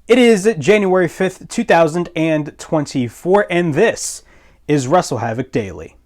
It is January 5th, 2024, and this is WrestleHavoc Daily.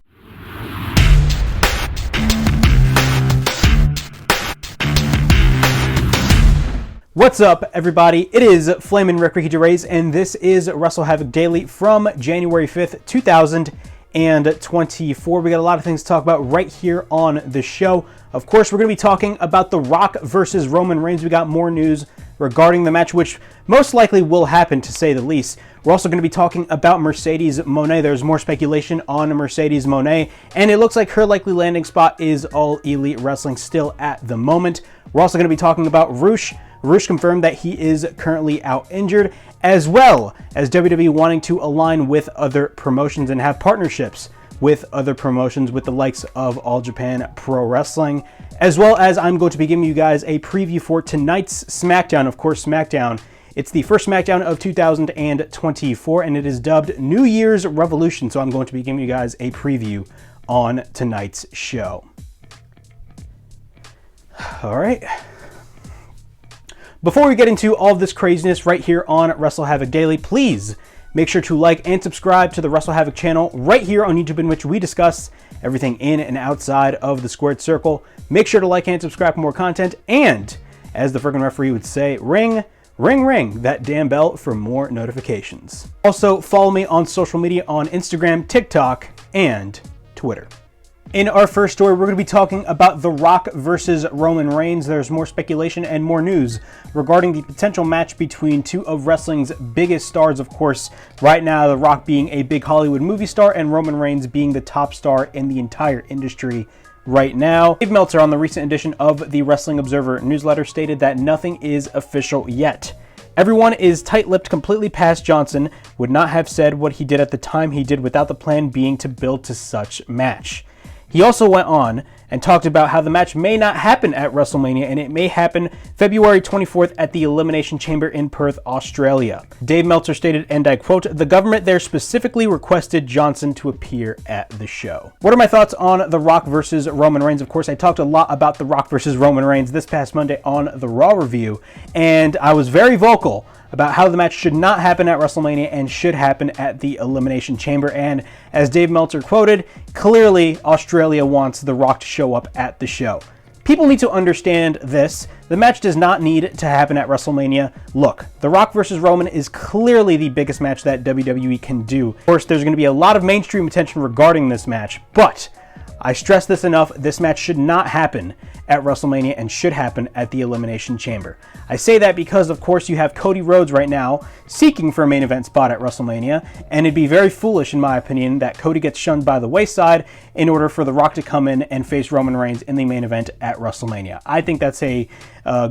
What's up, everybody? It is Flamin' Ricky Gervais, and this is WrestleHavoc Daily from January 5th, 2024. We got a lot of things to talk about right here on the show. Of course, we're going to be talking about The Rock versus Roman Reigns. We got more news regarding the match, which most likely will happen, to say the least. We're also going to be talking about Mercedes Moné. There's more speculation on Mercedes Moné, and it looks like her likely landing spot is All Elite Wrestling still at the moment. We're also going to be talking about Roosh. Roosh confirmed that he is currently out injured, as well as WWE wanting to align with other promotions and have partnerships with other promotions with the likes of All Japan Pro Wrestling, as well as I'm going to be giving you guys a preview for tonight's Smackdown. Of course, Smackdown, it's the first Smackdown of 2024, and it is dubbed New Year's Revolution, so I'm going to be giving you guys a preview on tonight's show. All right. Before we get into all of this craziness right here on WrestleHavoc Daily, please make sure to like and subscribe to the WrestleHavoc channel right here on YouTube, in which we discuss everything in and outside of the squared circle. Make sure to like and subscribe for more content, and as the friggin' referee would say, ring, ring, ring that damn bell for more notifications. Also, follow me on social media on Instagram, TikTok, and Twitter. In our first story, we're going to be talking about The Rock versus Roman Reigns. There's more speculation and more news regarding the potential match between two of wrestling's biggest stars. Of course, right now, The Rock being a big Hollywood movie star and Roman Reigns being the top star in the entire industry right now. Dave Meltzer, on the recent edition of the Wrestling Observer newsletter, stated that nothing is official yet. Everyone is tight-lipped completely past Johnson would not have said what he did at the time he did without the plan being to build to such match. He also went on and talked about how the match may not happen at WrestleMania, and it may happen February 24th at the Elimination Chamber in Perth, Australia. Dave Meltzer stated, and I quote, "The government there specifically requested Johnson to appear at the show." What are my thoughts on The Rock versus Roman Reigns? Of course, I talked a lot about The Rock versus Roman Reigns this past Monday on the Raw review, and I was very vocal about how the match should not happen at WrestleMania and should happen at the Elimination Chamber. And as Dave Meltzer quoted, clearly Australia wants The Rock to show up at the show. People need to understand this. The match does not need to happen at WrestleMania. Look, The Rock versus Roman is clearly the biggest match that WWE can do. Of course, there's going to be a lot of mainstream attention regarding this match, but I stress this enough, this match should not happen at WrestleMania and should happen at the Elimination Chamber. I say that because, of course, you have Cody Rhodes right now seeking for a main event spot at WrestleMania, and it'd be very foolish, in my opinion, that Cody gets shunned by the wayside in order for The Rock to come in and face Roman Reigns in the main event at WrestleMania. I think that's a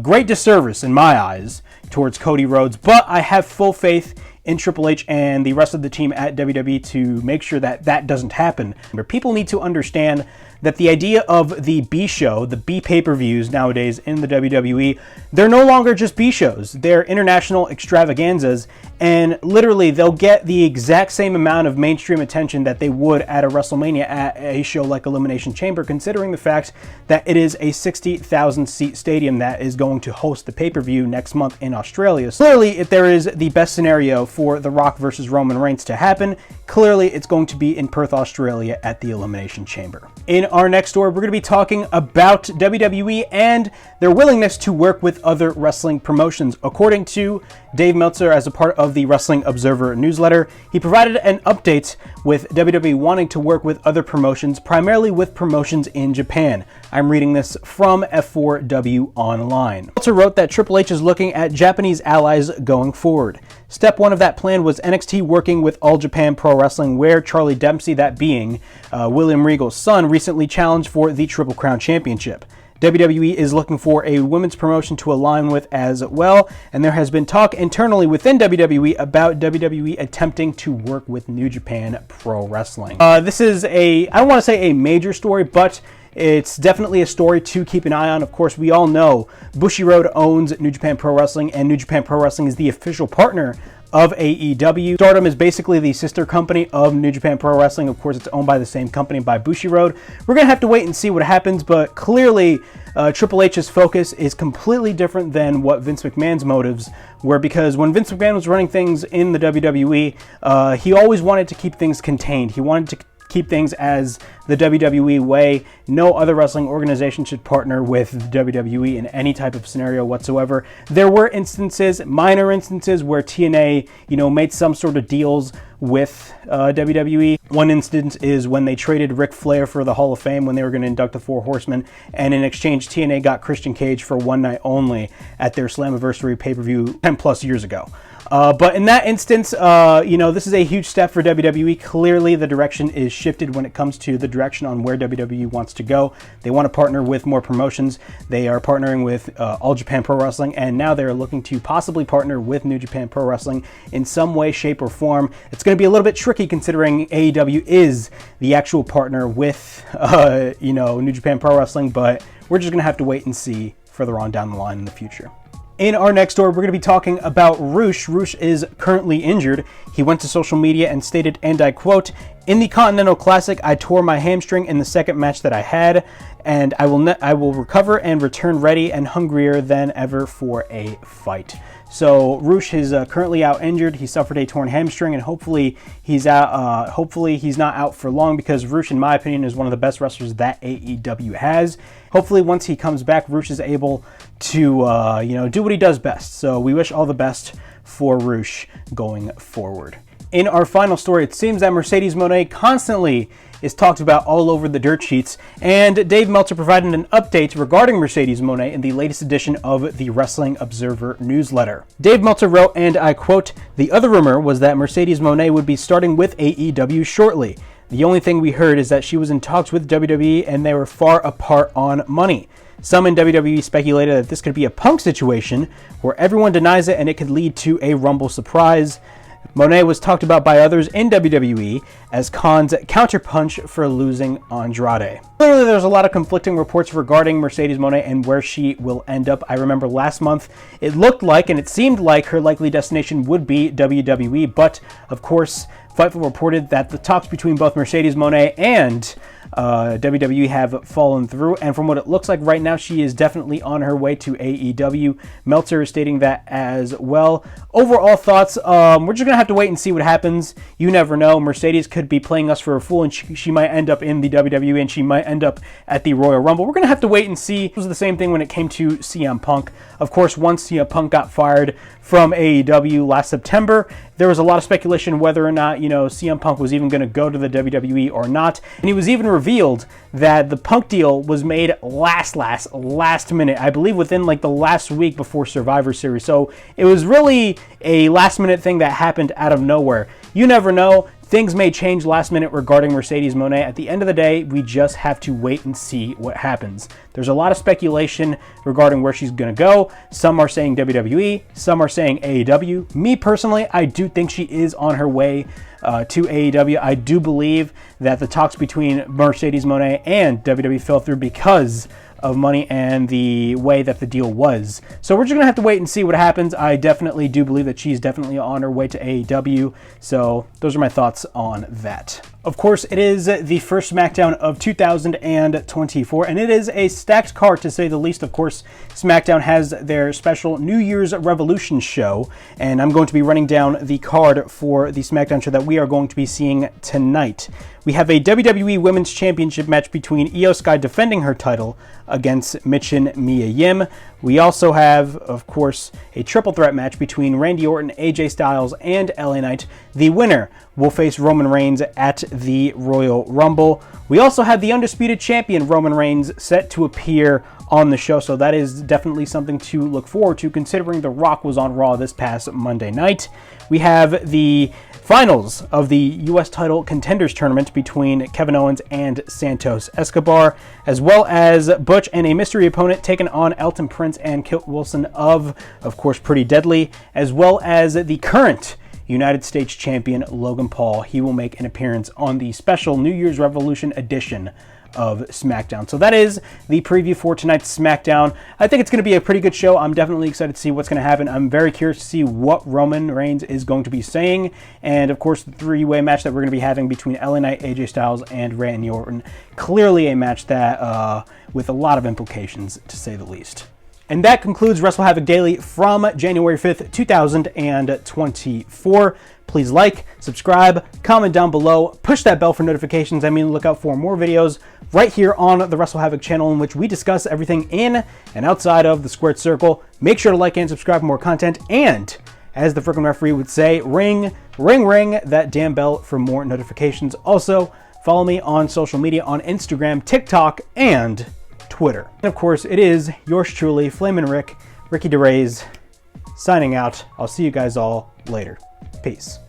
great disservice, in my eyes, towards Cody Rhodes, but I have full faith in Triple H and the rest of the team at WWE to make sure that that doesn't happen. People need to understand that the idea of the B show, the B pay-per-views nowadays in the WWE, they're no longer just B shows. They're international extravaganzas, and literally they'll get the exact same amount of mainstream attention that they would at a WrestleMania at a show like Elimination Chamber, considering the fact that it is a 60,000 seat stadium that is going to host the pay-per-view next month in Australia. So clearly, if there is the best scenario for The Rock versus Roman Reigns to happen, clearly it's going to be in Perth, Australia at the Elimination Chamber. In our next story, we're going to be talking about WWE and their willingness to work with other wrestling promotions. According to Dave Meltzer, as a part of the Wrestling Observer newsletter, he provided an update with WWE wanting to work with other promotions, primarily with promotions in Japan. I'm reading this from F4W Online. Meltzer wrote that Triple H is looking at Japanese allies going forward. Step one of that plan was NXT working with All Japan Pro Wrestling, where Charlie Dempsey, that being William Regal's son, recently challenged for the Triple Crown Championship. WWE is looking for a women's promotion to align with as well, and there has been talk internally within WWE about WWE attempting to work with New Japan Pro Wrestling. This is I don't want to say a major story, but it's definitely a story to keep an eye on. Of course, we all know Bushiroad owns New Japan Pro Wrestling, and New Japan Pro Wrestling is the official partner of AEW. Stardom is basically the sister company of New Japan Pro Wrestling. Of course, it's owned by the same company, by Bushiroad. We're going to have to wait and see what happens, but clearly Triple H's focus is completely different than what Vince McMahon's motives were, because when Vince McMahon was running things in the WWE, he always wanted to keep things contained. He wanted to keep things as the WWE way. No other wrestling organization should partner with WWE in any type of scenario whatsoever. There were instances, minor instances, where TNA, made some sort of deals with WWE. One instance is when they traded Ric Flair for the Hall of Fame when they were going to induct the Four Horsemen, and in exchange TNA got Christian Cage for one night only at their Slammiversary pay-per-view 10 plus years ago. But in that instance, this is a huge step for WWE. Clearly, the direction is shifted when it comes to the direction on where WWE wants to go. They want to partner with more promotions. They are partnering with All Japan Pro Wrestling, and now they're looking to possibly partner with New Japan Pro Wrestling in some way, shape, or form. It's going to be a little bit tricky considering AEW is the actual partner with, New Japan Pro Wrestling, but we're just going to have to wait and see further on down the line in the future. In our next story, we're going to be talking about Rush. Rush is currently injured. He went to social media and stated, and I quote, "In the Continental Classic, I tore my hamstring in the second match that I had, and I will recover and return ready and hungrier than ever for a fight." So Rush is currently out injured. He suffered a torn hamstring, and hopefully he's out. Hopefully he's not out for long, because Rush, in my opinion, is one of the best wrestlers that AEW has. Hopefully, once he comes back, Rush is able to do what he does best. So we wish all the best for Rush going forward. In our final story, it seems that Mercedes Moné constantly is talked about all over the dirt sheets, and Dave Meltzer provided an update regarding Mercedes Moné in the latest edition of the Wrestling Observer newsletter. Dave Meltzer wrote, and I quote, "The other rumor was that Mercedes Moné would be starting with AEW shortly. The only thing we heard is that she was in talks with WWE and they were far apart on money. Some in WWE speculated that this could be a Punk situation where everyone denies it and it could lead to a Rumble surprise. Moné was talked about by others in WWE as Khan's counterpunch for losing Andrade." Clearly, there's a lot of conflicting reports regarding Mercedes Moné and where she will end up. I remember last month it looked like and it seemed like her likely destination would be WWE, but of course, Fightful reported that the talks between both Mercedes Moné and WWE have fallen through, and from what it looks like right now, she is definitely on her way to AEW. Meltzer is stating that as well. Overall thoughts, we're just going to have to wait and see what happens. You never know. Mercedes could be playing us for a fool, and she might end up in the WWE, and she might end up at the Royal Rumble. We're going to have to wait and see. It was the same thing when it came to CM Punk. Of course, once CM Punk got fired from AEW last September, there was a lot of speculation whether or not, CM Punk was even going to go to the WWE or not. And he was even revealed that the Punk deal was made last minute. I believe within the last week before Survivor Series. So it was really a last minute thing that happened out of nowhere. You never know. Things may change last minute regarding Mercedes Moné. At the end of the day, we just have to wait and see what happens. There's a lot of speculation regarding where she's going to go. Some are saying WWE, some are saying AEW. Me personally, I do think she is on her way to AEW. I do believe that the talks between Mercedes Moné and WWE fell through because of money and the way that the deal was. So we're just going to have to wait and see what happens. I definitely do believe that she's definitely on her way to AEW. So those are my thoughts on that. Of course, it is the first SmackDown of 2024, and it is a stacked card to say the least. Of course, SmackDown has their special New Year's Revolution show, and I'm going to be running down the card for the SmackDown show that we are going to be seeing tonight. We have a WWE Women's Championship match between Io Sky defending her title against Michin Mia Yim. We also have, of course, a triple threat match between Randy Orton, AJ Styles, and LA Knight. The winner will face Roman Reigns at the Royal Rumble. We also have the undisputed champion Roman Reigns set to appear on the show, so that is definitely something to look forward to considering The Rock was on Raw this past Monday night. We have the finals of the U.S. title contenders tournament between Kevin Owens and Santos Escobar, as well as Butch and a mystery opponent taking on Elton Prince and Kit Wilson of course, Pretty Deadly, as well as the current United States champion Logan Paul. He will make an appearance on the special New Year's Revolution edition of SmackDown. So that is the preview for tonight's SmackDown. I think it's going to be a pretty good show. I'm definitely excited to see what's going to happen. I'm very curious to see what Roman Reigns is going to be saying. And of course, the three-way match that we're going to be having between LA Knight, AJ Styles, and Randy Orton. Clearly a match that with a lot of implications, to say the least. And that concludes WrestleHavoc Daily from January 5th, 2024. Please like, subscribe, comment down below, push that bell for notifications. Look out for more videos right here on the WrestleHavoc channel in which we discuss everything in and outside of the squared circle. Make sure to like and subscribe for more content. And as the freaking referee would say, ring, ring, ring that damn bell for more notifications. Also, follow me on social media on Instagram, TikTok, and Twitter. And of course, it is yours truly, Flamin' Ricky DeRays, signing out. I'll see you guys all later. Peace.